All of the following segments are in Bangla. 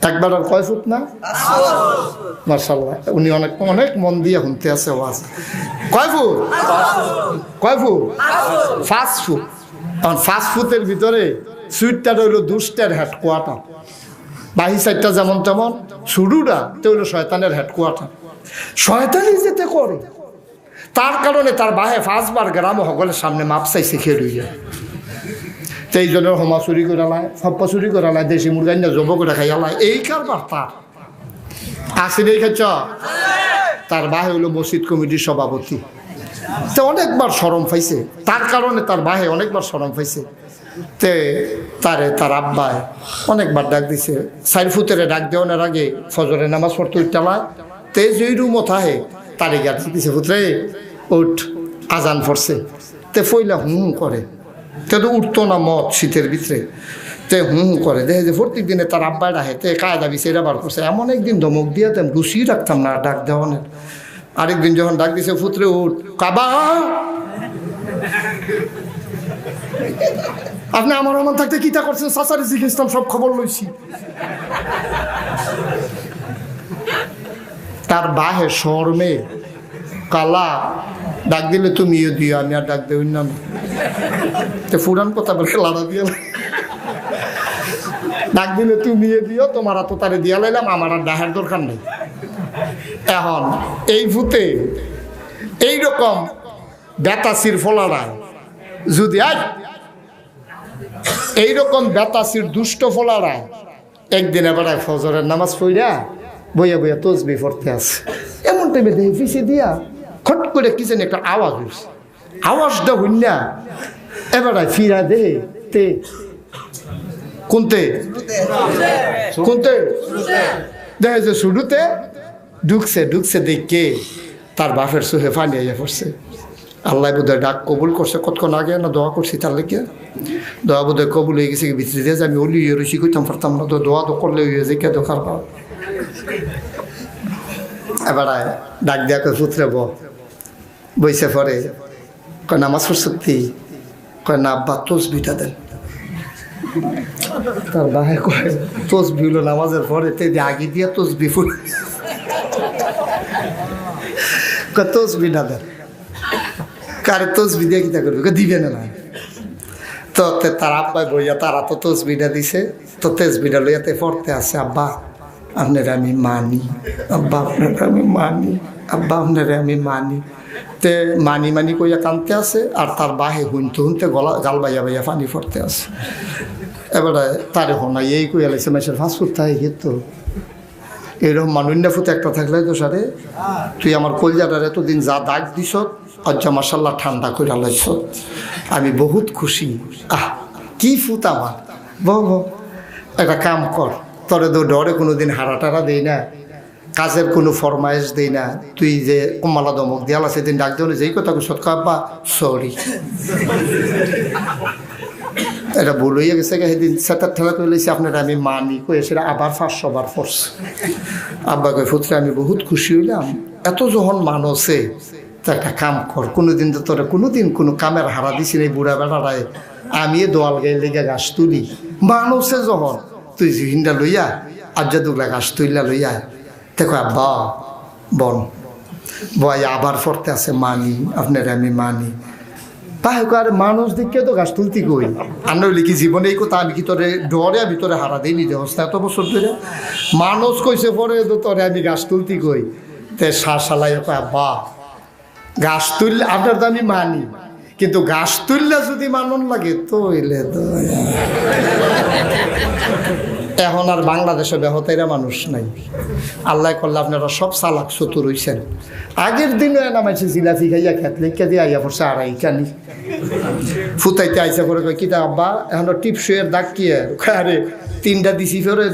একবার আর কয় ফুট না? মাশাআল্লাহ, উনি অনেক অনেক মন দিয়ে শুনতে আছে ওয়াজ। কয় ফুট? কয় ফুট? 5 ফুট। কারণ 5 ফুটের ভিতরে সুইটটা রইল দুষ্টের হেডকোয়ার্টার, বাহি সাইডটা যেমন তেমন, শুরুটা তো হইল শয়তানের হেডকোয়ার্টার। শয়তানি যেতে করে, তার কারণে তার বাহে 5 বার গ্রাম সকলের সামনে মাপ চাইছে খেয়ে রইয়া। এই জনের হোমা চুরি করে আলায়, সপ্পা চুরি করে আলায়, দেশি মুরগাই না জব করে খাই আলায়। এই কারবার তার আসি নেই খেয়েছ। তার বাহে হলো মসজিদ কমিটির সভাপতি, তো অনেকবার শরম পাইছে, তার কারণে তার বাহে অনেকবার শরম পাইছে। তে তার আব্বায় অনেকবার ডাক দিছে, 4 ফুটের ডাক দেওয়ার আগে ফজরে নামাজ পড়তে উঠতেলায়, তে যেই রুমও থাহে তারে গাছ দিছে, ফুতরে উঠ, আজান পড়ছে। তে ফইলা করে, তে তো উঠতো না মদ শীতের ভিতরে, তে করে দেখে যে প্রত্যেক দিনে তার আব্বায় ডাহে, তে কায়দা বিচারা বার করছে। এমন একদিন ধমক দিয়ে তেম রুচি রাখতাম না ডাক দেওয়ানের। আরেকদিন যখন ডাক দিছে, ফুতরে উঠ, কাবা আপনি আমার মন থাকতে কিতা করছেন? সাসারে জিজ্ঞেসতাম, সব খবর লইছি। তার বাহে শর্মে কালা ডাক দিলে তুমিও দিও, আমি আর ডাক দেই না। ফুরান কথা বলে লাড়া দিয়ে ডাক দিলে তুমিও দিও, তোমার তো তারে দিয়া লাইলাম, আমার আর ডাহার দরকার নেই। এখন এই ভূতে এইরকম বেতাসির ফলারায় যদি আজ এইরকম বেতাসির দুষ্ট ফলারায় একদিন এবার ফজরের নামাজ পড়া বইয়া বইয়া তসবি পড়তে আছে, এমন টাইমে দেখে পিছিয়ে দিয়া খট করে কি জানি একটা আওয়াজ হচ্ছে। আওয়াজটা হইনা এবার ফিরা দে তে কোনতে কোনতে দেখে যে শুরুতে ঢুকছে দেখে তার বাপের চোখে পানি আইয়া পড়ছে। আল্লাহ বোধহয় ডাক কবুল করছে, কতক্ষণ আগে না দোয়া করছি তার লেগে, দোয়া বোধহয় কবুল হয়ে গেছে। ভিতরে দিয়ে যে আমি অলি রসি করতাম পারতাম না, তো দোয়া তো করলে হয়ে যে কে দোকার পাও। এবার ডাক দিয়া কয় পুত্রে বইসে পরে, কয় নামাজ পড়ছি, কয় না আব্বা তসবিটা দেন। তার বাহে কয় তসবি হলো নামাজের পরে, তে আগে দিয়া তসবি ফুল, কয় তসবি না দেন। কারে তসবি দিয়ে কিতা করবে? দিবে না। তো তার আব্বাই বইয়া তারা তো তসবিটা দিছে, তো তসবিটা লইয়াতে পড়তে আছে, আব্বা আপনারা আমি মানি, আব্বা আপনারা আমি মানি, আব্বা আপনারা আমি মানি। তে মানি কইয়া কানতে আছে, আর তার বাহে হুনতে গাল বাইয়া বাইয়া পানি পড়তে আছে। এবারে তারে হোনা এই কইয়া লাগছে, মাসের ফাঁসফুট থাকে কিন্তু এরকম মানুন্যা ফুতে একটা থাকলে তো সারে তুই আমার কলজাটার এতদিন যা দাগ দিস অজ্জা মাসাল্লাহ ঠান্ডা করে লাইছ, আমি বহুত খুশি। কি ফুত আমার, একটা কাম কর, তোরে তো ডরে কোনোদিন হারা টারা দেই না, কাজের কোনো ফরমাইশ দেই না, তুই যে কমালা দমক দিয়ালা সেদিন ডাক দেওয়া যেই কথা সৎ আব্বা সরি, এটা ভুল হইয়া গেছে। সেদিন সেটার ঠেলা করে লইছি আপনারা আমি মানি কয়ে সেটা আবার 500 বার পড়ছে। আব্বা কই ফুতরে আমি বহুত খুশি হইলাম, এত যখন মানুষে তো একটা কাম কর, কোনোদিন তো তোরা কোনোদিন কোনো কামের হারা দিছি এই বুড়া বেড়ারায়, আমি দোয়াল গায়ে লেগে গাছ তুলি, মানুষে যখন তুই জিহিনটা লইয়া আজ্জা দুগলা গাছ তুইলা লইয়া, দেখো আব্বা বন বয় আবার পড়তে আছে মানি আপনারা আমি মানি। আরে মানুষ দেখে তো গাছ তুলতি কই, আর নইলে কি জীবনে এই কথা আমি কি তোরে ডরে ভিতরে হারা দিই নিজে হস্তা এত বছর ধরে মানুষ কইছে পরে তো তোরে আমি গাছ তুলতি কই। তে শালাই বা গাছ তুললে আপনার তো আমি মানি, কিন্তু গাছ তুললে যদি মানন লাগে তো হইলে তো এখন আর বাংলাদেশে বেহতাইরা মানুষ নাই। আল্লাহ করলে আপনারা সব চালাক চতুর হইছেন। আগের দিনও নামাইছে জিলাপি খাইয়া খেত লেখা দিয়ে আইয়া পড়ছে আড়াই কানি ফুটাইতে আইসা করে কয় কিতা আব্বা এখন টিপসইয়ের দাগ কি? আরে 3টা দিছি ফেরে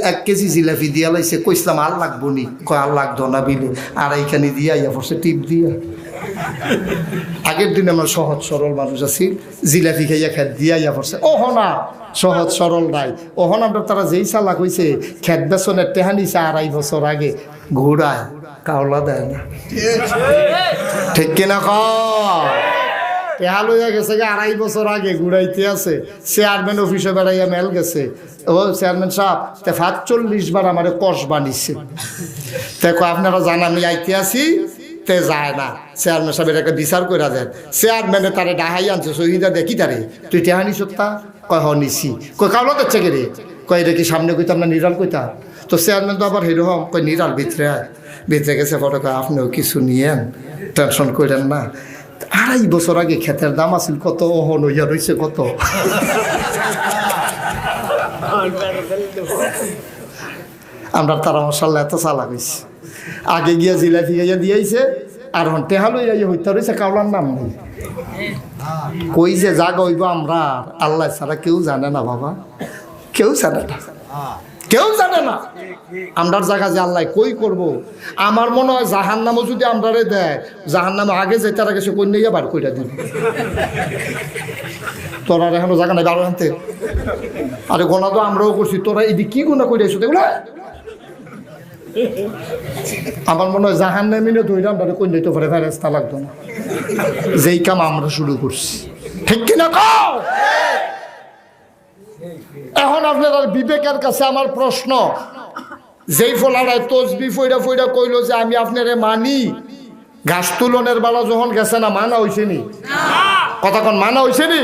1 কেজি জিলাপি দিয়া লাইছে, কইসলাম আর লাগবো নি, কয় আর লাগতো না বিলে, আড়াই কানি দিয়ে আইয়া পড়ছে টিপ দিয়া। আগের দিন আমরা সহজ সরল মানুষ আছি, জিলাপি খাইয়া খেত দিয়া আইয়া পড়ছে। ওহ না সহজ সরল নাই, ওহন আমরা তারা যেই চালাক হইছে খেত বেসনের টেহানিছে 2.5 বছর আগে, ঘোড়ায় কাওলা দেয় না, ঠিক কিনা কয়? টেহা লইয়া গেছে 2.5 বছর আগে ঘুরাইতে আছে, চেয়ারম্যান অফিসে বেড়াইয়া মেল গেছে, ও চেয়ারম্যান সাহেব 45 বার আমারে কষ বানিয়েছে, দেখো আপনারা জান আমি আইতে আসি, তে যায় না। চেয়ারম্যান সাহেবের একটা বিচার করে দেন। চেয়ারম্যানে তারে ডাহাই আনছে, শহীদা দেখি তারে, তুই টেহা নিস তা? কয় হ নিছি। কয় কাউলা দেখছে কে রে? কয় এটা কি সামনে কইতাম না নিরাল কইতাম? তো চেয়ারম্যান তো আবার হেরকম কয় নিরাল ভিতরে ভিতরে গেছে, ফটো কয় আপনিও কিছু নিয়েন, টেনশন করেন না। 2.5 বছর আগে ক্ষেতের দাম আছিল কত, ওহন হইয়া রয়েছে কত। আমরা তারা মশাল্লা এত চালাক হয়েছে, আগে গিয়া জিলাপি গাইয়া দিয়েছে, আর হন টেহা লইয়া হইতে রয়েছে, কাউলার নাম নেই। কই যে জাগা হইব আমরা আল্লাহ ছাড়া কেউ জানে না বাবা, কেউ জানে না, কেউ জানে না আমরার জায়গা যে আল্লাহ কই করব। আমার মনে হয় জাহান নামও যদি আমরারে দেয়, জাহান নামে আগে যেতে আগে সে কই নিয়ে বার কইরা দিল। তোরা এখনো জায়গা নাই বারো আনতে, আরে গোনা তো আমরাও করছি, তোরা এদিকে কি গোনা করে আসো দেখলো। আমার মনে হয় জাহান নামে ধরে আমরা কই নিতে পারে, ফেরেস্তা লাগতো না, যেই কাম আমরা শুরু করছি, ঠিক কিনা কও? এখন আপনার বিবেকের কাছে আমার প্রশ্ন, যেই ফলারায় তসবি ফইরা ফইরা কইলো যে আমি আপনারে মানি, ঘাস তুলনের বেলা যখন গেছে না মানা হয়েছে নি? কথা কন মানা হয়েছে নি?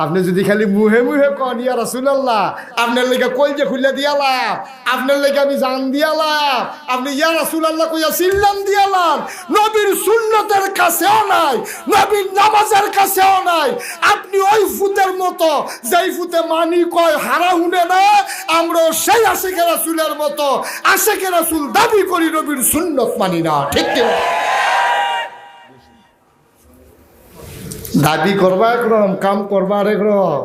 আপনি যদি খালি মুহে মুহে কন ইয়া রাসূলুল্লাহ, আপনার লেগে কলজে খুলে দিয়ালাম, আপনার লেগে আমি জান দিয়ালাম, আপনি ইয়া রাসূলুল্লাহ কইয়া সিল্লাম দিয়ালাম, নবীর সুন্নতের কাছেও নাই, নবীর নামাজের কাছেও নাই। আপনি ওই ফুতের মতো, যেই ফুতে মানি কয় হারা হুনে না, আমরা সেই আশিকে রাসূলের মতো আশিকে রাসূল দাবি করি, নবীর সুন্নত মানি না, ঠিক কি? দাবি করবা একরকম, কাম করবা একরকম।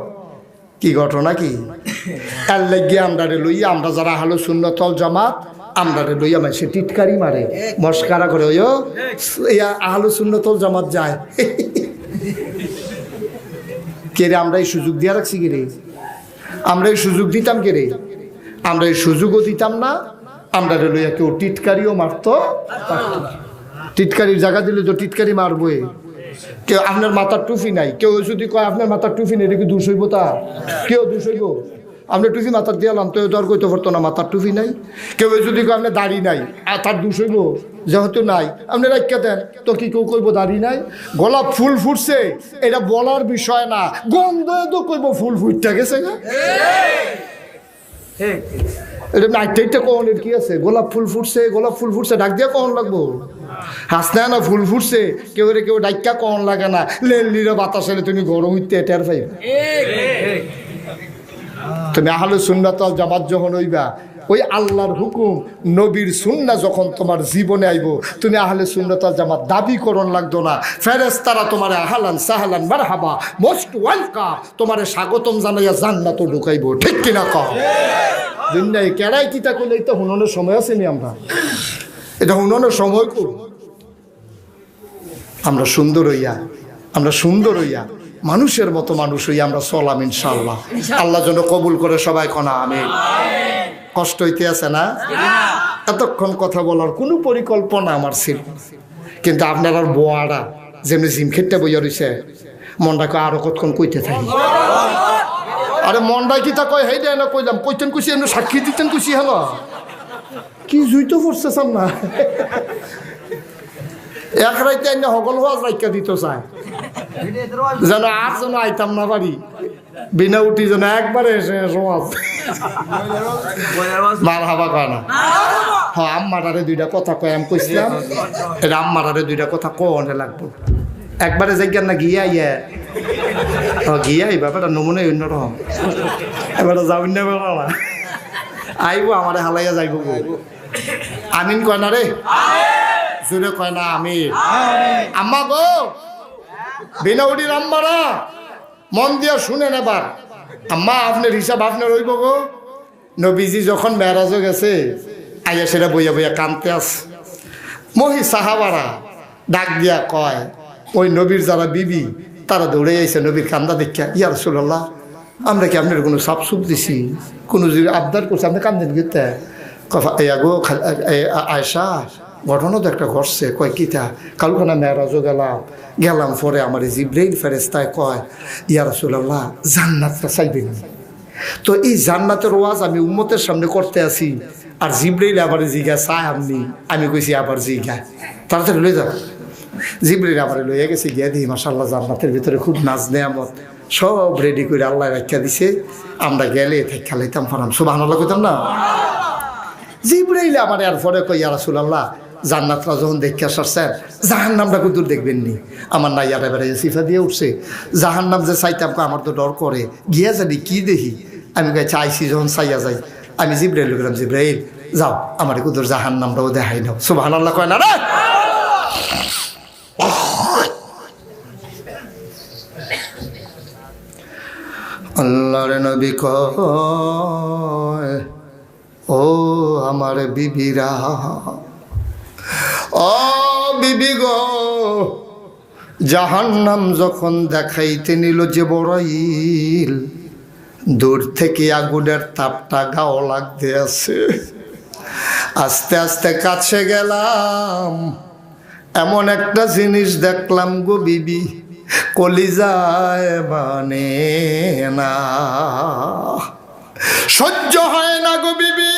কি ঘটনা কি? তার লাগিয়ে আমরা লইয়া, আমরা যারা আহলে সুন্নাত ওয়াল জামাত, আমরা লইয়া মানে সে টিটকারি মারে, মস্কারা করে, ওই আহলে সুন্নাত ওয়াল জামাত যায় কে রে? আমরা এই সুযোগ দিয়া রাখছি কি রে? আমরা এই সুযোগ দিতাম কে রে? আমরা এই সুযোগও দিতাম না। আমরা লইয়া কেউ টিটকারিও মারতো, টিটকারির জায়গা দিলে তো টিটকারি মারবই। কেউ আপনার মাথার টুপি নাই, কেউ যদি কয় আপনার মাথার টুপি নেই, এটা কি দোষ হইব? তা কেউ দোষ হইব? আপনার টুপি মাথার দিয়ালাম তো আর কইতে পারতো না মাথার টুপি নাই। কেউ যদি কয় আপনার দাড়ি নাই, আর তার দোষ হইব? যেহেতু নাই আপনি রাখা দেন, তো কি কেউ কইব দাড়ি নাই? গোলাপ ফুল ফুটছে, এটা বলার বিষয় না, গন্ধ তো কইব ফুল ফুটতে গেছে না, এটা নাইটটা কনের কি আছে? গোলাপ ফুল ফুটছে, গোলাপ ফুল ফুটছে ডাক দিয়া কখন লাগবো? হাসনা না ফুল ফুটছে, কেউ রে কেউ ডাক্কা কখন লাগে না, লেলিরে বাতাস এলে তুমি গরম হইতে টের পাইবে। তুমি আহলে সুন্নাত ওয়াল জামাত যখন হইবা, ওই আল্লাহর হুকুম নবীর সুন্নাহ যখন তোমার জীবনে আইব, তুমি আহলে সুন্নাত ওয়াল জামাত দাবি করন লাগতো না। ফেরেশতারা তোমারে আহলান সাহলান মারহাবা মোস্ট ওয়েলকাম তোমারে স্বাগতম জানাইয়া জান্নাতে ঢুকাইব, ঠিক কিনা কও? দুনিয়ায় কেড়াই কিতা করলে এটা হুননের সময় আছে নি? আমরা এটা হুননের সময় কর, আমরা সুন্দর হইয়া, আমরা সুন্দর হইয়া মানুষের মতো মানুষ হইয়া আমরা চলাম ইনশাআল্লাহ। আল্লাহ যেন কবুল করে সবাই কনা আমিন। কষ্ট হইতে আছে না? এতক্ষণ কথা বলার কোনো পরিকল্পনা আমার ছিল, কিন্তু আপনার আর বোয়ারা যেমনি জিম খেটটা বইয়া রয়েছে, মনটাকে আরো কতক্ষণ কইতে থাকি। আরে মনটা কি তা কয় হেই দেয় না কইলাম, কইতেন কুছি এমনি সাক্ষী দিতেন কুছি হলো কি জুইতো পড়ছে সামনা এক রাইতে এনে হগল হওয়াজ রাইকা দিত চায় যেন আর যেন আইতাম না বাড়ি, বিনা উঠি যেন একবারে এসে সমাজ মার হাবা কয় না। হ্যাঁ আম্মারারে দুইটা কথা কয়, আমি কইছিলাম এটা আম্মারারে দুইটা কথা কনে লাগবো, একবারে যাইগার না গিয়া ইয়ে গিয়াই ব্যাপারটা নমুনে অন্যরকম, এবারে যাবেন না বেলা না আইবো আমারে হালাইয়া যাইব গো। আমিন কয় না রে, জোরে কয় না আমিন। আম্মা গো, বিনাউডির আম্মারা মন দিয়া শুনেন এবার। আম্মা আপনার হিসাব আপনার হইব গো। নবীজি যখন মেরাজও গেছে, আইয়া সেটা বইয়া বইয়া কানতে আস, মহি সাহাবারা ডাক দিয়া কয়, ওই নবীর যারা বিবি তারা দৌড়ে আইছে নবীর কান্দা দেখিয়া, ইয়া রাসূলুল্লাহ আমরা কি আপনার কোনো সাপসুপ দিছি, কোনো যদি আবদার করছে আপনি কান্দেন গিতে? কথা গো আয়েশা ঘটনা তো একটা ঘটছে। কয় কিতা? কালকানা মেরাজও গেলাম পরে আমার জিব্রাইল ফেরেশতায় কয়, ইয়া রাসূলুল্লাহ জান্নাতটা চাইবেন। তো এই জান্নাতের ওয়াজ আমি উম্মতের সামনে করতে আসি, আর জিব্রাইল আবার জিগা চায় আপনি। আমি কইছি আবার জিগা, তাড়াতাড়ি লয়ে যাও। জিব্রাইল আবার লইয়া গেছে, গিয়া দিই মাশাআল্লাহ জান্নাতের ভিতরে খুব নাজ নেয়ামত সব রেডি করে আল্লাহ রাখিয়া দিছে। আমরা গেলে খেলাইতাম পারাম, সুবহানাল্লাহ কইতাম না। জিব্রাইল আমার আর পরে কই, ইয়া রাসূলুল্লাহ জান্নাতরা যখন দেখে আসছেন জাহান্নামটা কত দূর দেখবেন নি? আমার না ইয়ারে বেড়ে সিফা দিয়ে উঠছে, জাহান্নাম যে চাইতাম আমার তো ডর করে, গিয়া জানি কি দেখি। আমি কাছে চাইছি যখন চাইয়া যাই, আমি জিব্রাইল গেলাম, জিব্রাইল যাও আমার কুদুর জাহান্নামটাও দেখাই নাও। সুবহানাল্লাহ কয় না রে? আল্লাহর নবী কয়, ও আমার বিবিরা, ও বিবি গো, জাহান্নাম যখন দেখাইতে নিল জিবরাইল, দূর থেকে আগুনের তাপটা গাও লাগতে আছে। আস্তে আস্তে কাছে গেলাম, এমন একটা জিনিস দেখলাম গো বিবি, কলিজায় মানে না, সহ্য হয় না গো বিবি।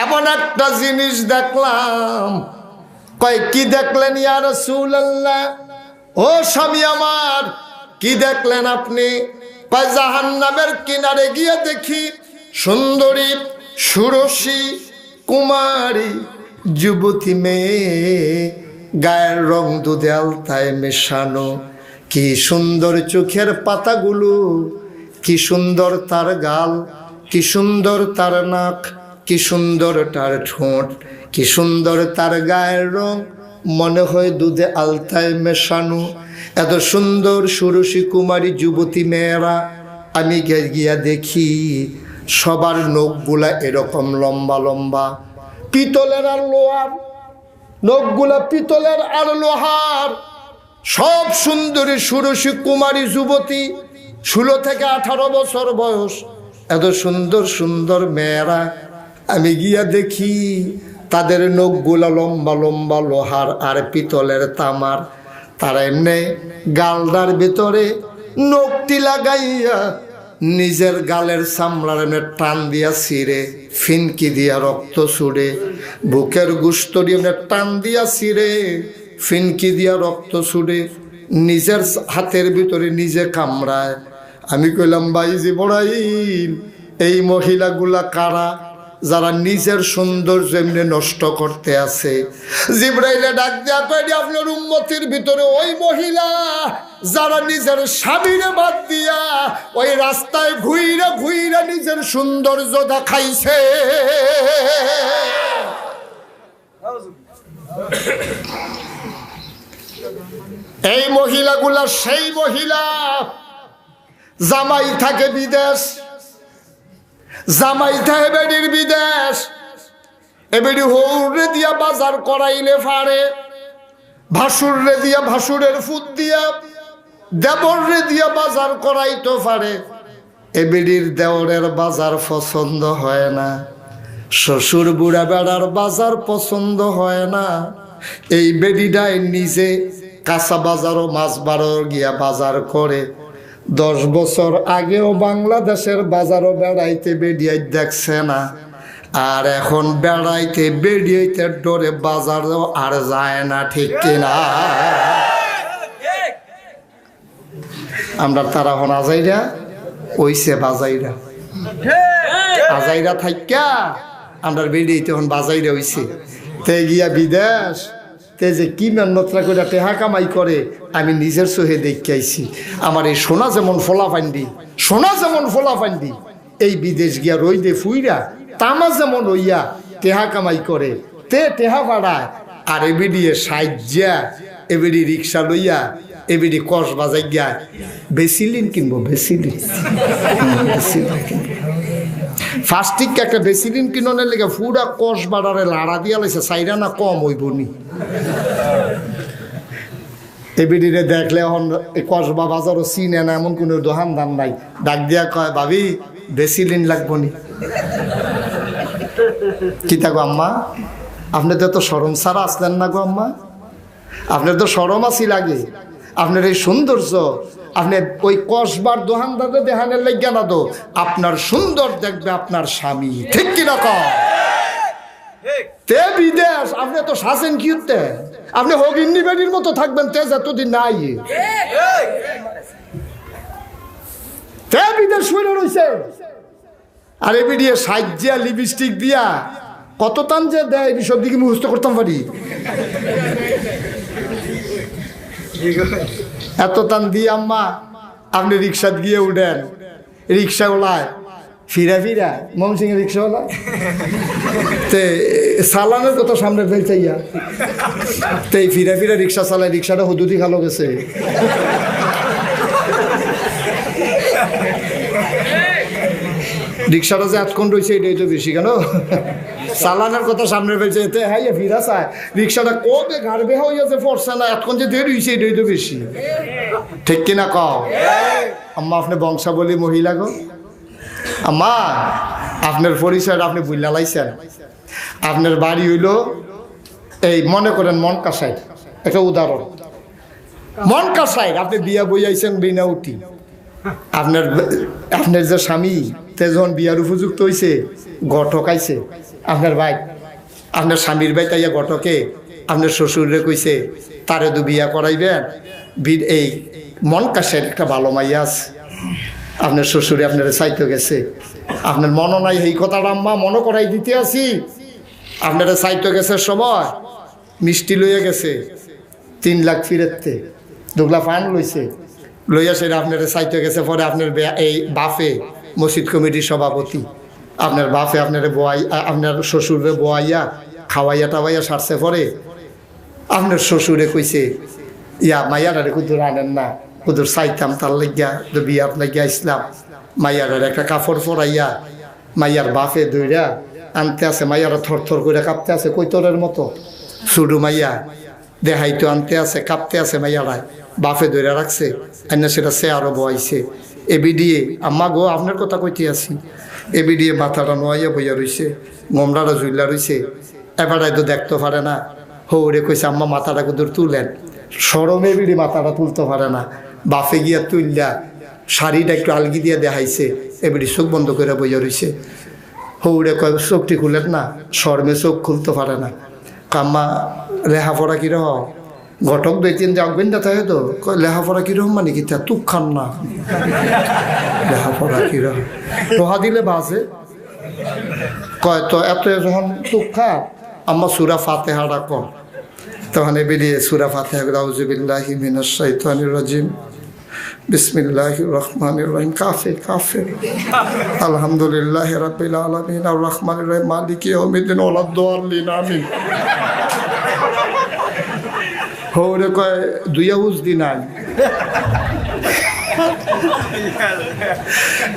এমন একটা জিনিস দেখলাম। কয় কি দেখলেন ইয়া রাসূলুল্লাহ? ও স্বামী আমার, কি দেখলেন আপনি? কয় জাহান্নামের কিনারে গিয়ে দেখি সুন্দরী সুরসী কুমারী যুবতী মেয়ে, গায়ের রং দুধে আলতায় মেশানো, কি সুন্দর চোখের পাতাগুলো, কি সুন্দর তার গাল, কি সুন্দর তার নাক, কি সুন্দর তার ঠোঁট, কি সুন্দর তার গায়ের রং, মনে হয় দুধে আলতায় মেশানো। এত সুন্দর সুরসী কুমারী যুবতী মেয়েরা আমি গিয়া দেখি সবার নখগুলা এরকম লম্বা লম্বা, পিতলের আর লোহার, নখগুলা পিতলের আর লোহার। সব সুন্দরী সুরসী কুমারী যুবতী, 16 থেকে 18 বছর বয়স, এত সুন্দর সুন্দর মেয়েরা আমি গিয়া দেখি তাদের নখগুলা লম্বা লম্বা লোহার আর পিতলের তামার। তারা এমনি গালদার ভিতরে নখটি লাগাইয়া নিজের গালের চামড়ার এমনি টান দিয়া ছিঁড়ে, ফিনকি দিয়া রক্ত ছুড়ে, বুকের গুস্ত দিয়ে এমনি টান দিয়া ছিঁড়ে, ফিনকি দিয়া রক্ত ছুড়ে, নিজের হাতের ভিতরে নিজে কামড়ায়। আমি কইলাম ভাই জিবরাইল, এই মহিলাগুলা কারা যারা নিজের সৌন্দর্য এমনি নষ্ট করতে আছে? জিবরাইলে ডাক দিয়া কয়, আপনার উম্মতির ভিতরে ওই মহিলা যারা নিজের স্বামীরে বাদ দিয়া ওই রাস্তায় ঘুইরা ঘুইরা নিজের সৌন্দর্য দেখাইছে। এই মহিলাগুলা সেই মহিলা, জামাই থাকে বিদেশ, জামাই থাকে বেডির বিদেশ, এবেডি হৌরে দিয়া বাজার করাইলে পারে, ভাসুরে দিয়া ভাসুরের ফুট দিয়া, দেবরে দিয়া বাজার করাইতে পারে। এবেডির দেওরের বাজার পছন্দ হয় না, শ্বশুর বুড়া বেড়ার বাজার পছন্দ হয় না। এই বেডিটাই নিজে কাঁচা বাজার ও মাছ বাজার গিয়া বাজার করে। 10 বছর আগেও বাংলাদেশের বাজারও বেড়াইতে বেরিয়ে দেখছে না, আর এখন বেড়াইতে বেরিয়েতে ডরে বাজারও আর যায় না, ঠিক কিনা? আমরা তারা হন আজাইরা ওইসে বাজাইরা, আজাইরা থাইকা আমরা বেরিয়েতে হন বাজাইরা হইছে। তে গিয়া বিদেশ তে যে কি মেহনতরা করে টেহা কামাই করে আমি নিজের চোখে দেখে আইছি। আমার এই সোনা যেমন ফোলা ফান্ডি, সোনা যেমন ফোলা ফান্ডি, এই বিদেশ গিয়া রইদে ফুইরা তামা যেমন হইয়া টেহা কামাই করে, তে টেহা ভাড়ায়। আর এবিডিয়ে সাইজা, এবিডি রিক্সা লইয়া, এবিডি কস বাজাই গিয়া বেসিলিন কিনবো, বেসিলিন কিনবো। ফার্স্টিক একটা বেসিলিন কিননের লেগে পুরা কষ বাড়ারে লাড়া দিয়া লাইছে, চাইরা না কম হইব নি। এবিডিরে দেখলে এখন কসবা বাজারও চিনে না, এমন কোনো দোকানদার নাই। ডাক দিয়া কয়, ভাবি বেসিলিন লাগবো নি? কি থাকো আম্মা, আপনার তো শরম ছাড়া আসলেন না গো আম্মা, আপনার তো শরম আসি লাগে। আপনার এই সৌন্দর্য আপনি ওই কসবার দোকানদারে দেহানের লাগিয়া না তো, আপনার সুন্দর দেখবে আপনার স্বামী, ঠিক কিনা কও? তে বিদেশ আপনি তো শাসেন কি হতে, আপনি হগিন্নি বেডির মতো থাকবেন তেজ এতদিন নাই, তে বিদেশ শুনে রয়েছে। আর এমনি দিয়ে সাজ্জা লিপস্টিক দিয়া কত টান যে দেয় সব দিকে মুখস্থ করতাম পারি, এত টান দিয়ে আম্মা আপনি রিক্সা গিয়ে উঠেন, রিক্সাওয়ালায় ফিরা ফিরা মমসিং এর রিক্সাওয়ালা তে সালানের কথা সামনে ফেলছাইয়া তে ফিরা ফিরা রিক্সা চালায়, রিক্সাটা হুদুদি খালো গেছে। রিক্সাটা যে এতক্ষণ রয়েছে এটাই তো বেশি, কেন চালানের কথা সামনে ফেলছে এতে হ্যাঁ ফিরা চায়, রিক্সাটা কবে ঘাড় বেহা হইয়াছে পড়ছে না, এতক্ষণ যে দেরি হয়েছে এটাই তো বেশি, ঠিক কিনা কও? আম্মা আপনি বংশাবলী মহিলা গো, আম্মা আপনার পরিচয় আপনি বুঝলা লাইছেন। আপনার বাড়ি হইল এই মনে করেন মনকাসাই, একটা উদাহরণ, মনকাসাই আপনি বিয়া বইয়াইছেন বিনা উঠি, আপনার যে স্বামী তে যখন বিয়ার উপযুক্ত হয়েছে ঘটক আইছে আপনার ভাই, আপনার স্বামীর ভাই তাইয়া ঘটকে আপনার শ্বশুরে কইছে তারে তো বিয়া করাইবেন, এই মনকাসাই একটা ভালো মাইয়া আছে, আপনার শ্বশুরে আপনার চাইতে গেছে, আপনার মনে নাই এই কথাটা আম্মা মনে করাই দিতে আসি। আপনারা চাইতে গেছে সময় মিষ্টি লইয়া গেছে 3 লাখ ফিরেতে, 2 লাখ ফান লইছে, লইয়া সেটা আপনারা চাইতে গেছে। পরে আপনার এই বাফে মসজিদ কমিটির সভাপতি, আপনার বাফে আপনার বোয়াই, আপনার শ্বশুরে বোয়াইয়া খাওয়াইয়া টাওয়াইয়া সারছে। পরে আপনার শ্বশুরে কইছে ইয়া মাইয়ারে কুদুর আনেন না, কুদুর চাইতাম তার লাগিয়া তো বিয়ার লাগিয়া ইসলাম, মাইয়ার একটা কাপড় পরাইয়া মাইয়ার বাফে দইরা আনতে আছে, মাইয়ারা থর থর করে কাঁপতে আছে কৈতরের মতো, ছুডু মাইয়া দেহাইতো আনতে আছে কাঁপতে আছে, মাইয়ারায় বাফে দইরা রাখছে, আইনা সেটা সে আরো বয়াইছে। এবি দিয়ে আম্মা গো আপনার কথা কইতে আছি, এবি দিয়ে মাথাটা নোয়াইয়া বইয়া রইছে, গোমরাটা জুইলা রইছে, এবারে তো দেখতে পারে না। হৌরে কইছে আম্মা মাথাটা কুদুর তুলেন, সরমে বিড়ি মাথাটা তুলতে পারে না, বাফে গিয়া তুললা শাড়িটা একটু আলগি দিয়ে দেখাইছে, এবারে চোখ বন্ধ করে বইয়া রইছে। হৌরে কয় চোখটি খুলেন না, শর্মে চোখ খুলতে পারে না। কাম্মা লেহাপড়া কিরকম, ঘটক 2-3 যাকবেন না তাই তো কয় লেহাপড়া কিরকম মানে কি তা তুক খান না, লেহাপড়া কিরকম লোহা দিলে বাজে, কয় তো এত যখন তুক খা আম্মা সূরা ফাতিহাটা কর, তখন বেরিয়ে সূরা ফাতিহা আউযু বিল্লাহি মিনাশ শাইতানির রাজিম বিসমিল্লাহির রহমানির রহিম কাফে কাফে আলহামদুলিল্লাহি রাব্বিল আলামিন আর রহমানির রহিম মালিকি ইয়াউমিদ্দিন ওয়ালাদ দাল্লিন আমিন। হৌরে কয় 2 আউজ দিন আই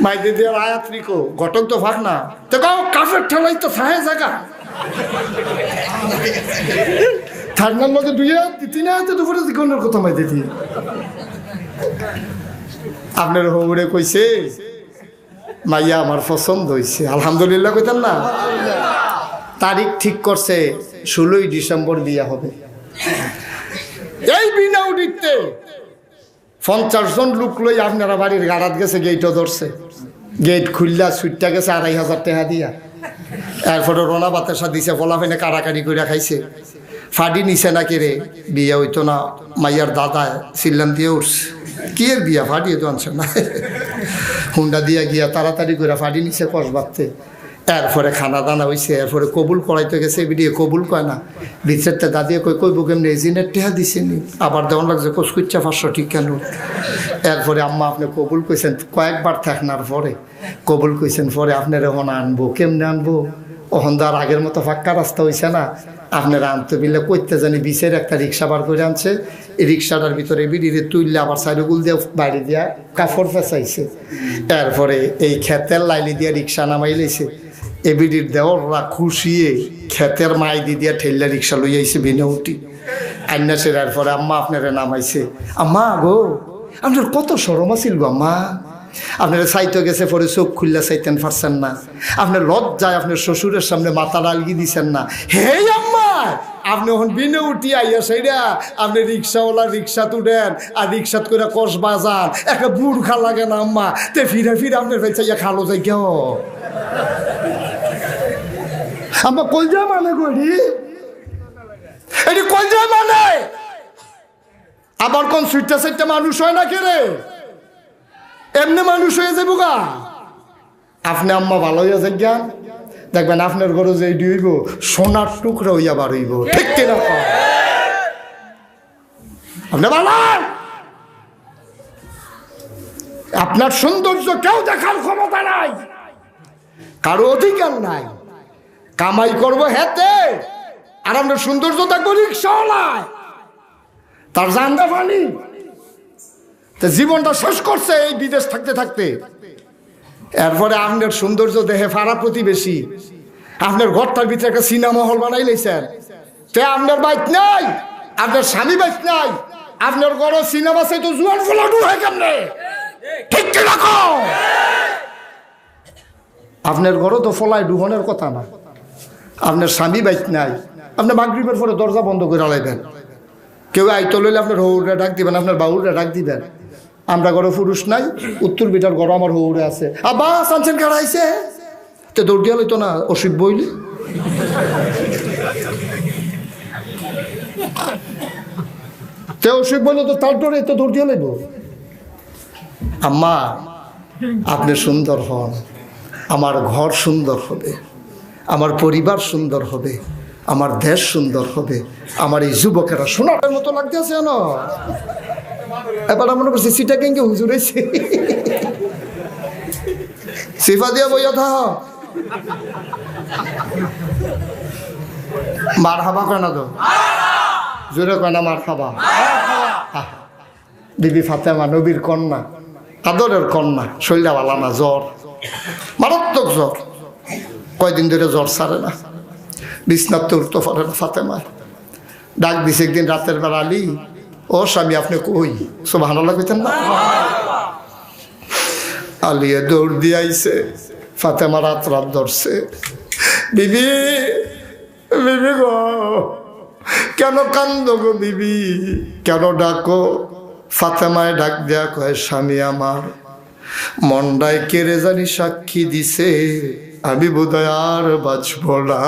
মাইদে দিয়ে আয়াত রিকো ঘটক তো ফাঁক না তো কাও কাফের ঠেলাই তো সাহে জায়গা থার্নার লগে 2-3 আয়াতে দুপুরে জীবনের কথা মাইদে দিয়ে আপনার হৌরে কইছে মাইয়া আমার পছন্দ হয়েছে, আলহামদুলিল্লাহ কইতেন না। তারিখ ঠিক করছে 16ই ডিসেম্বর বিয়া হবে। এই বিনা উঠিতে 50 জন লোক লই আপনারা বাড়ির গাড়াত গেছে, গেটও ধরছে, গেট খুললা ছুটটা গেছে 2500 টাকা দিয়া, এরপরে রোনা বাতাসা দিছে, ফলাফেনে কাড়াকাড়ি করে খাইছে। ফাডি নিছে না কেড়ে বিয়া হইতো না, মাইয়ার দাদা সিল্লান দিয়ে উঠছে, কি এর বিয়া ফাটিয়ে তো আনছে না, হুন্ডা দিয়া গিয়া তাড়াতাড়ি করে ফাটি নিছে কসবাতে। এরপরে খানা দানা হয়েছে, এরপরে কবুল করাইতে গেছে, বিডিয়ে কবুল কয় না, ভিতরটা দাদিয়ে কইব কেমনি এজিনের টেহা দিছেনি, আবার দেওয়ান লাগছে কচকুচ্চা 500 ঠিক কেন। এরপরে আম্মা আপনি কবুল কইছেন, কয়েকবার থাকনার পরে কবুল কইছেন, পরে আপনার এখন আনবো, কেমনে আনবো, ওহনদার আগের মতো ফাঁকা রাস্তা হয়েছে না, আপনারা আনতে বিলে কইতে জানি বিচের একটা রিক্সা বার করে আনছে, এই রিক্সাটার ভিতরে বিড়িরে তুললে আবার সাইডগুল দিয়ে বাইরে দিয়া কাপড় ফেঁচাইছে। এরপরে এই ক্ষেতের লাইলি দিয়া রিক্সা নামাই লাইছে, এবিডির দেওয়াররা খুশিয়ে ক্ষেতের মাই দিয়া ঠেললে রিক্সা লই আইছে বিনা উঠি আইনা সেরার পরে আম্মা আপনারা নামাইছে। আম্মা গো আপনার কত শরম আছিল গো আম্মা, আপনারা চাইতে গেছে পরে চোখ খুললা চাইতেন পারছেন না, আপনার লজ্জায় আপনার শ্বশুরের সামনে মাথা ডালগি দিছেন না। হে আম্মা যায় আপনি এখন বিনে উঠি আইয়া সেইটা আপনি রিক্সাওয়ালা রিক্সা তুলেন আর রিক্সাত করে কষ বাজার একটা বুড় খা লাগে না আম্মা তে ফিরে ফিরে আপনার ভাই চাইয়া খালো যাই কেউ আম্মা কই যা মানে করি এটি কই যা মানে আবার কোন সুইটটা সাইটটা মানুষ হয় না কে রে এমনি মানুষ হয়ে যাবো গা আপনি আম্মা ভালো হইয়া যাই জ্ঞান দেখবেন আপনার ঘরে যে হইব সোনার টুকরা হইয়া বার হইব ঠিক কিনা আপনি ভালো আপনার সৌন্দর্য কেউ দেখার ক্ষমতা নাই কারো অধিকার নাই কামাই করবো হেতে আর আমরা সৌন্দর্য দেখবো রিক্সাওয়ালায় তার জানদা পানি জীবনটা শেষ করছে এই বিদেশ থাকতে থাকতে এরপরে আপনার সৌন্দর্য দেহে ফাড়া প্রতিবেশী আপনার ঘরটার ভিতরে একটা সিনেমা হল বানাই লাইছেন তে আপনার বাইক নাই আপনার স্বামী বাইক নাই আপনার ঘর সিনেমা সে তো জুয়ান ফলাডু হয় কেমনে ঠিক কি রাখো আপনার ঘরও তো ফলায় ডুহনের কথা না আপনার স্বামী বাইক নাই আপনি মাগরিবের পরে দরজা বন্ধ করে লাইবেন কেউ আইতো লইলে আপনার হৌরে ডাক দিবেন আপনার বাউরে ডাক দিবেন আমরা ঘরে পুরুষ নাই উত্তর বিটার ঘর আমার হৌরে আছে আব্বা সানছেন কারা আইছে তো দৌড় দিয়া লইতো না অসিব বইলি তে অসিব বইলে তো তার ডরে তো দৌড় দিয়া লইব আম্মা আপনি সুন্দর হন আমার ঘর সুন্দর হবে আমার পরিবার সুন্দর হবে আমার দেশ সুন্দর হবে আমার এই যুবকেরা সোনার মতো লাগতেছে না এবার মনে করছি সিটা কেঙ্গে হুজুর হয়েছে সিফা দিয়া বইয়া থা মার হাবা কয় না তো জোরে কয় না মার হাবা বিবি ফাতেমা নবীর কন্যা আদরের কন্যা শরীরটা ভালো না জ্বর মারাত্মক জ্বর কয়দিন ধরে জ্বর ছাড়ে না বিছনার তো উঠতে পারে না ফাতেমা ডাক দিছে একদিন রাতের বেলা আলী ও স্বামী আপনি কই সুবহানাল্লাহ কইতেন না আলিয়ে দৌড় দিয়ে আইছে ফাতেমা রাত ধরছে বিবি বিবি গো কেন কান্দো গো বিবি কেন ডাকো ফাতেমায় ডাক দেয়া কয় স্বামী আমার মন্ডায় কেড়ে জানি সাক্ষী দিছে আমি বোধহয় আর বাঁচব না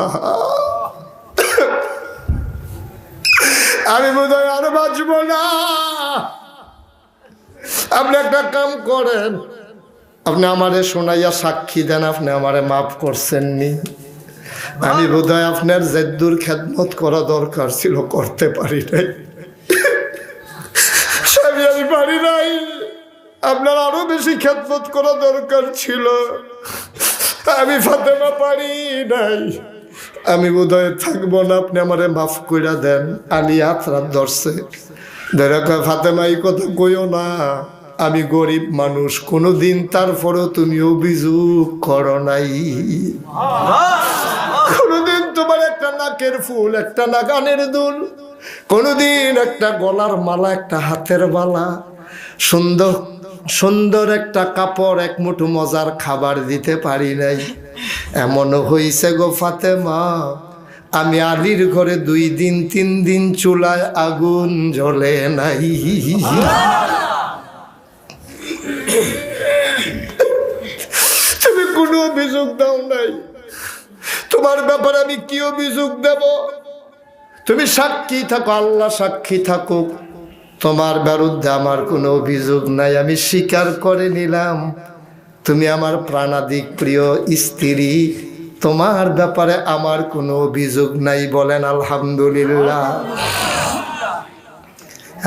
আমি বোধহয় আর বাঁচব না আপনি একটা কাম করেন আপনি আমারে শোনাইয়া সাক্ষী দেন আপনি আমারে মাফ করছেননি আমি বোধহয় আপনার জেদ্দুর খেদমত করা দরকার ছিল করতে পারি নাই আমি পারি নাই আপনার আরো বেশি খেদমত করা দরকার ছিল আমি ফাতেমা পারি নাই আমি বোধহয় থাকবো না আপনি আমারে মাফ কইরা দেন আলী হাত রাত ধরছে ধরে কয় ফাতেমা এই কথা কইও না আমি গরিব মানুষ কোনোদিন তারপরেও তুমি অভিযোগ করো নাই কোনোদিন তোমার একটা নাকের ফুল একটা না কানের দুল কোনোদিন একটা গলার মালা একটা হাতের বালা সুন্দর সুন্দর একটা কাপড় এক মুঠো মজার খাবার দিতে পারি নাই এমন হইছে গো ফাতেমা আমি আলীর ঘরে 2 দিন 3 দিন চুলায় আগুন জ্বলে নাই তুমি কোনো অভিযোগ দাও নাই তোমার ব্যাপারে আমি কি অভিযোগ দেব তুমি সাক্ষী থাকো আল্লাহ সাক্ষী থাকুক তোমার বিরুদ্ধে আমার কোনো অভিযোগ নাই আমি স্বীকার করে নিলাম তুমি আমার প্রাণাধিক প্রিয় স্ত্রী তোমার ব্যাপারে আমার কোনো অভিযোগ নাই বলেন আলহামদুলিল্লাহ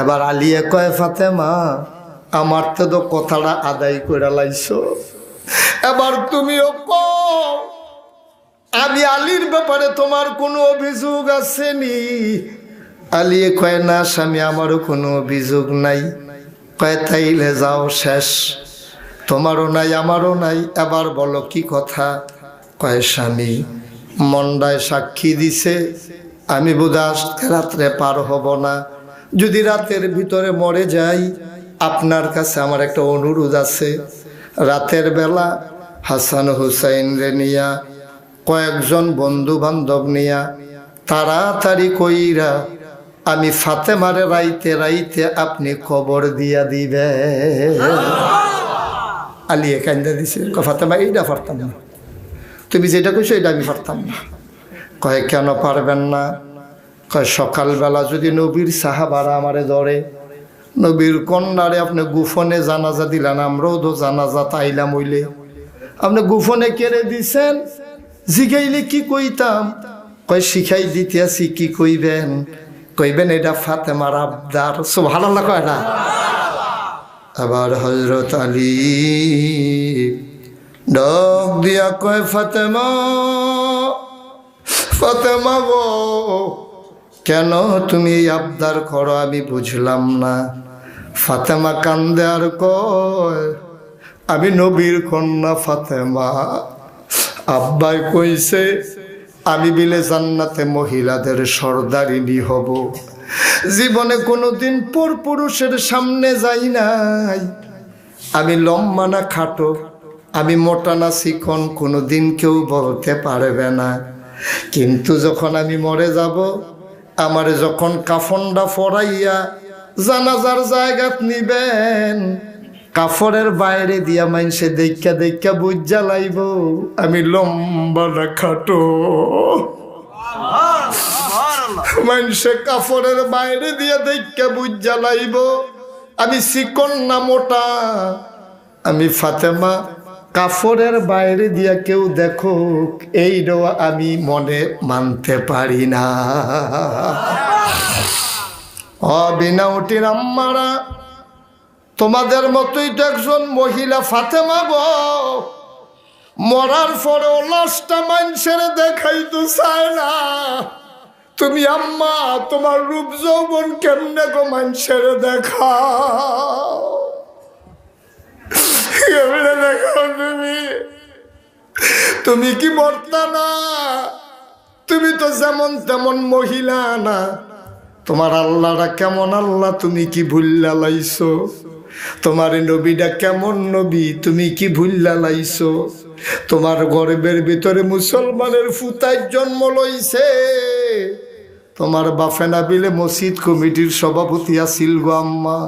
এবার আলিয়া কয় ফাতেমা আমার তো কথাটা আদায় করে লাইছো এবার তুমিও কও আমি আলীর ব্যাপারে তোমার কোনো অভিযোগ আসেনি আলিয়ে কয় না স্বামী আমারও কোনো অভিযোগ নাই কয় তাইলে যাও শেষ তোমারও নাই আমারও নাই এবার বলো কি কথা কয় স্বামী মন্ডায় সাক্ষী দিছে আমি বোধহয় আজকে রাত্রে পার হব না যদি রাতের ভিতরে মরে যাই আপনার কাছে আমার একটা অনুরোধ আছে রাতের বেলা হাসান হুসাইন রে নিয়া কয়েকজন বন্ধু বান্ধব নিয়া তাড়াতাড়ি কইরা আমি ফাতেমারে রাইতে রাইতে আপনি কবর দিয়া দিবে। আলিয়ে কান্দা দিছে, ফাতেমা এইটা পারতাম না, তুমি যেটা কইছো এটা আমি পারতাম না। কয় কেন পারবেন না? কয় সকালবেলা যদি নবীর সাহাবারা আমারে ধরে, নবীর কন্যারে আপনি গুফনে জানাজা দিলেন, আমরাও তো জানাজা তাইলাম হইলে, আপনি গুফনে কেড়ে দিছেন, জিগাইলে কি কইতাম? কয় শিখাই দিতে আসি, কি কইবেন? কইবেন এটা ফাতেমার আবদার। সুবহানাল্লাহ কয় না? আবার হযরত আলী ডাক দিয়া কয় ফাতেমা, ফাতেমা গো, কেন তুমি এই আবদার করো আমি বুঝলাম না। ফাতেমা কান্দে আর কয়, আমি নবীর কন্যা ফাতেমা, আব্বাই কইছে আমি বিলে জান্নাতে মহিলাদের সর্দারিনী হব। জীবনে কোনোদিন পর পুরুষের সামনে যাই নাই। আমি লম্বা না খাটো, আমি মোটা না চিকন, কোনোদিন কেউ বলতে পারবে না। কিন্তু যখন আমি মরে যাব, আমারে যখন কাফনটা পরাইয়া জানাজার জায়গাত নিবেন, কাফরের বাইরে দিয়া মাইনসে দেখা দেখা বুঝা লাইব আমি লম্বা না খাটো। মাইনসে কাফরের বাইরে দিয়া দেখা বুঝা লাইব আমি চিকন না মোটা। আমি ফাতেমা কাফরের বাইরে দিয়া কেউ দেখুক, এইটাও আমি মনে মানতে পারি না। বিনাউটির আম্মারা, তোমাদের মতোই তো একজন মহিলা ফাতেমা গো, মরার পরেও লাশটা মানুষের দেখাইতে চায় না। তুমি আম্মা তোমার রূপ যৌবন কেমনে গো মানুষের দেখাও, কেমনে দেখাও? তুমি কি মরতা না? তুমি তো যেমন তেমন মহিলা না। তোমার আল্লাহটা কেমন আল্লাহ তুমি কি ভুল্লা লাইছো? তোমার নবীটা কেমন নবী তুমি কি ভুল্লা লাইছো? তোমার গর্বের ভিতরে মুসলমানের ফুতায় জন্ম লইছে। তোমার বাফেনা বিলে মসজিদ কমিটির সভাপতি আছিল গো আম্মা।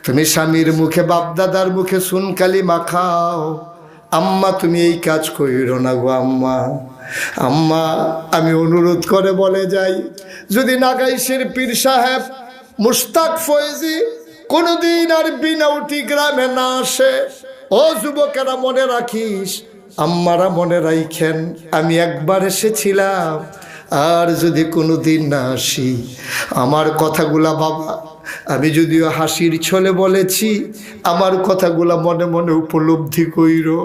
তুমি স্বামীর মুখে বাপদাদার মুখে সুনকালি মাখাও। আম্মা তুমি এই কাজ কইরো না গো আম্মা। আম্মা আমি অনুরোধ করে বলে যাই, যদি নাগাইশের পীর সাহেব মুশতাক ফয়েজি কোনদিন আর বিনাউটি গ্রামে না আসে, ও যুবকেরা মনে রাখিস, আম্মারা মনে রাখেন, আমি একবার এসেছিলাম, আর যদি কোনোদিন না আসি, আমার কথাগুলা বাবা আমি যদিও হাসির ছলে বলেছি, আমার কথাগুলা মনে মনে উপলব্ধি কইরো।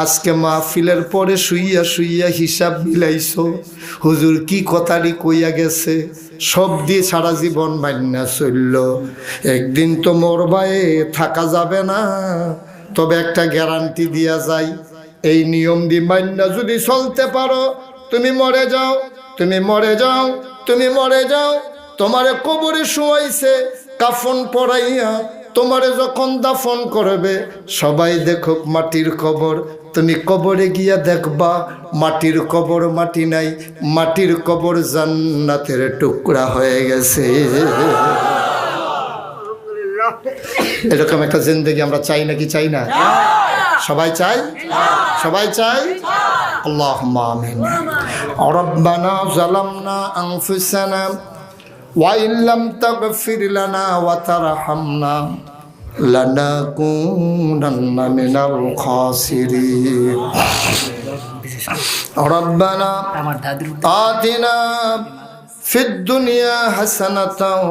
আজকে মাহফিলের পরে শুইয়া শুইয়া হিসাব মিলাইছো, হুজুর কি কথাটি কইয়া গেছে, সব দিয়ে সারা জীবন মান্না চলল। একদিন তো মরবায়ে থাকা যাবে না, তবে একটা গ্যারান্টি দিয়া যায়, এই নিয়ম দিয়ে মান্না যদি চলতে পারো, তুমি মরে যাও, তুমি মরে যাও, তুমি মরে যাও, তোমারে কবরে শুয়াইছে, কাফন পরাইয়া তোমারে যখন দাফন করবে, সবাই দেখুক মাটির কবর, তুমি কবরে গিয়া দেখবা মাটির কবর মাটি নাই, মাটির কবর জান্নাতের টুকরা হয়ে গেছে। এরকম একটা জিন্দেগি আমরা চাই নাকি চাই না? সবাই চাই, সবাই চাই। আল্লাহুম্মা আমিন। রব্বানা যালামনা আনফুসানা ওয়া ইল্লাম তাগফির লানা ওয়া তারহামনা লানাকুনান্না মিনাল খাসিরিন। রব্বানা আতিনা ফিদ দুনিয়া হাসানাতাও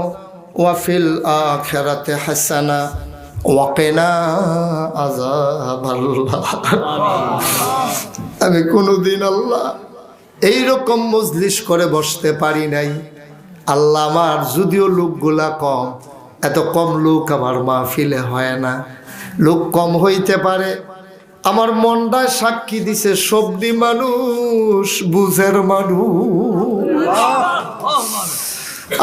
ওয়া ফিল আখিরাতি হাসানা ওয়া কিনা আযাবাল্লাহ। আমি কোনোদিন আল্লাহ এইরকম মজলিস করে বসতে পারি নাই। আল্লাহ আমার যদিও লোকগুলা কম, এত কম লোক আমার মাহফিলে হয় না। লোক কম হইতে পারে, আমার মনটা সাক্ষী দিছে সবদি মানুষ বুঝের মানুষ।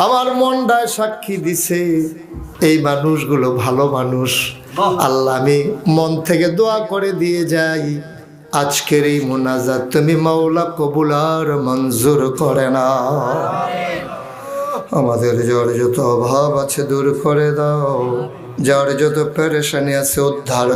আমার মনটা সাক্ষী দিছে এই মানুষগুলো ভালো মানুষ। আল্লাহ আমি মন থেকে দোয়া করে দিয়ে যাই, আজকের এই মুনাজাত তুমি মাওলা কবুল আর মঞ্জুর করে না। আমাদের যার যত অভাব আছে দূর করে দাও, যার যত পেরেশানি আছে উদ্ধার